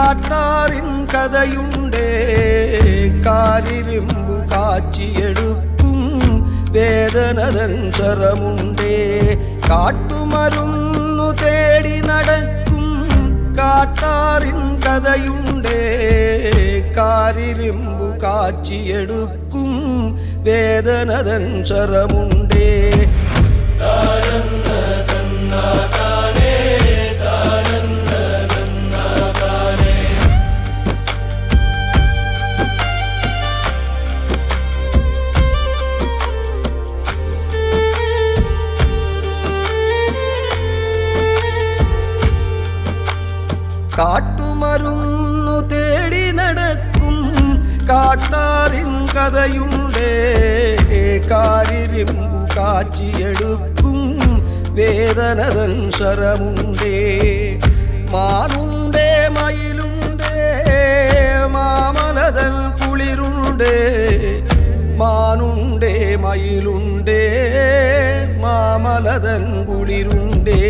കാട്ടാറിൻ കഥയുണ്ടേ കാരിരുമ്പു കാച്ചിയെടുക്കും വേദനതൻ സ്വരമുണ്ടേ കാട്ടുമരുന്നു തേടി നടക്കും കാട്ടാറിൻ കഥയുണ്ടേ കാരിരുമ്പു കാച്ചിയെടുക്കും വേദനതൻ സ്വരമുണ്ടേ കാട്ടുമരുന്നു തേടി നടക്കും കാട്ടാറിൻ കഥയുണ്ടേ കാരിരുമ്പു കാച്ചിയെടുക്കും വേദനതൻ സ്വരമുണ്ടേ മാനുണ്ടേ മയിലുണ്ടേ മാമലതൻ കുളിരുണ്ടേ മാനുണ്ടേ മയിലുണ്ടേ മാമലതൻ കുളിരുണ്ടേ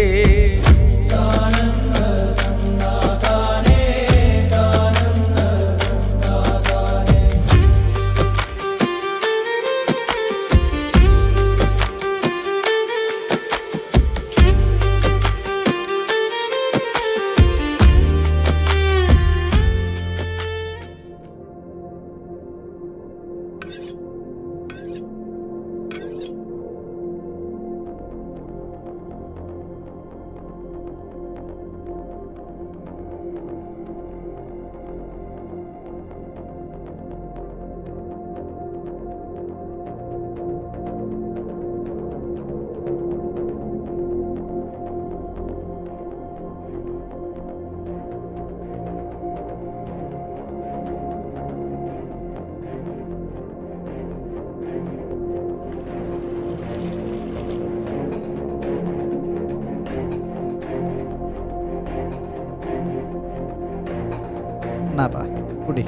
Kenapa? Udah.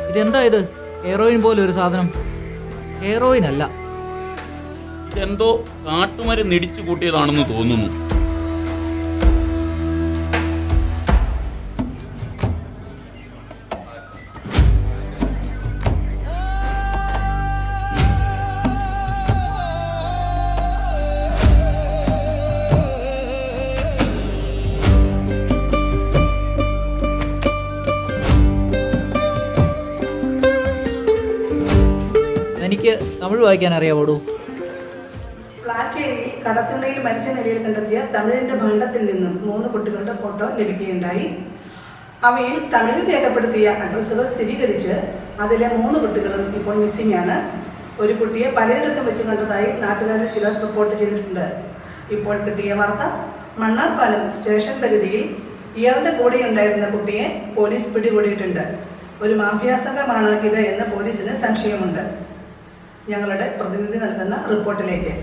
ഇതെന്താ ഇത്? ഹെറോയിൻ പോലെ ഒരു സാധനം. ഹെറോയിൻ അല്ല, ഇതെന്തോ കാട്ടുമരം ഇടിച്ചു കൂട്ടിയതാണെന്ന് തോന്നുന്നു. എനിക്ക് തമിഴ് വായിക്കാൻ അറിയാവോടൂ? പ്ലാച്ചേരിയിൽ കടത്തുണ്ടയിൽ മരിച്ച നിലയിൽ കണ്ടെത്തിയ തമിഴിന്റെ ഭാണ്ഡത്തിൽ നിന്നും 3 കുട്ടികളുടെ ഫോട്ടോ ലഭിക്കുകയുണ്ടായി. അവയിൽ തമിഴ് രേഖപ്പെടുത്തിയ അഡ്രസ്സുകൾ സ്ഥിരീകരിച്ച് അതിലെ 3 കുട്ടികളും ഇപ്പോൾ മിസ്സിംഗ് ആണ്. ഒരു കുട്ടിയെ പലയിടത്തും വെച്ച് കണ്ടതായി നാട്ടുകാരിൽ ചിലർ റിപ്പോർട്ട് ചെയ്തിട്ടുണ്ട്. ഇപ്പോൾ കിട്ടിയ വാർത്ത, മണ്ണാർപ്പാലം സ്റ്റേഷൻ പരിധിയിൽ ഇയാളുടെ കൂടെയുണ്ടായിരുന്ന കുട്ടിയെ പോലീസ് പിടികൂടിയിട്ടുണ്ട്. ഒരു മാഫിയ സംഘമാണ് ഇത് എന്ന് പോലീസിന് സംശയമുണ്ട്. ഞങ്ങളുടെ പ്രതിനിധി നൽകുന്ന റിപ്പോർട്ടിലേക്ക്.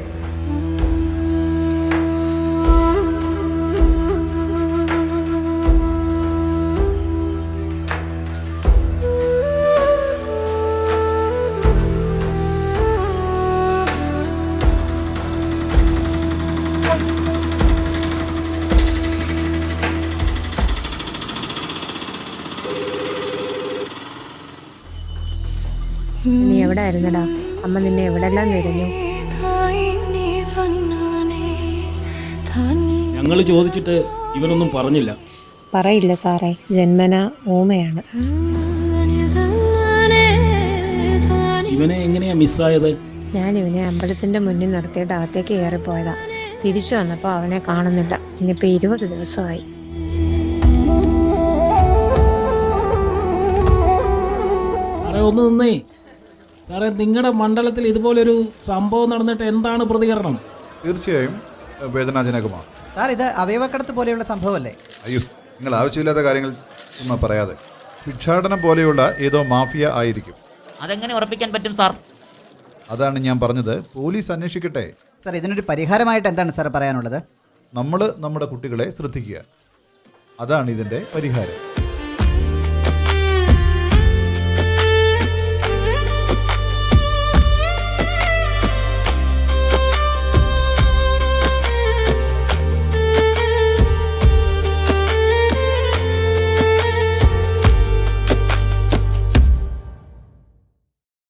നീ എവിടെ ആയിരുന്നടാ? അമ്മ നിന്നെ എവിടെല്ലാം തിരഞ്ഞു. ഞങ്ങൾ ചോദിച്ചിട്ട് ഇവനൊന്നും പറഞ്ഞില്ല. പറയില്ല സാറേ, ജന്മന ഊമയാണ്. ഇവനെ എങ്ങനെയാ മിസ്സായത്? ഞാൻ ഇവനെ അമ്പലത്തിന്റെ മുന്നിൽ നിർത്തിയിട്ട് അകത്തേക്ക് കയറിപ്പോയതാ. തിരിച്ചു വന്നപ്പോൾ അവനെ കാണുന്നില്ല. ഇനിയിപ്പോൾ 20 ദിവസമായി. സാറേ ഒന്ന് നിന്നേ. സാറേ, നിങ്ങളുടെ മണ്ഡലത്തിൽ ഇതുപോലൊരു സംഭവം നടന്നിട്ട് എന്താണ് പ്രതികരണം? തീർച്ചയായും വേദനാജനകമാണ്. സാർ, ഇത് അവയവക്കടത്ത് പോലെയുള്ള സംഭവമല്ലേ? അയ്യോ, നിങ്ങൾ ആവശ്യമില്ലാത്ത കാര്യങ്ങൾ ഒന്നും പറയാതെ. ഭിക്ഷാടനം പോലെയുള്ള ഏതോ മാഫിയ ആയിരിക്കും. അതെങ്ങനെ ഉറപ്പിക്കാൻ പറ്റും സാർ? അതാണ് ഞാൻ പറഞ്ഞത്, പോലീസ് അന്വേഷിക്കട്ടെ. സാർ, ഇതിനൊരു പരിഹാരമായിട്ട് എന്താണ് സാർ പറയാനുള്ളത്? നമ്മൾ നമ്മുടെ കുട്ടികളെ ശ്രദ്ധിക്കുക, അതാണ് ഇതിൻ്റെ പരിഹാരം.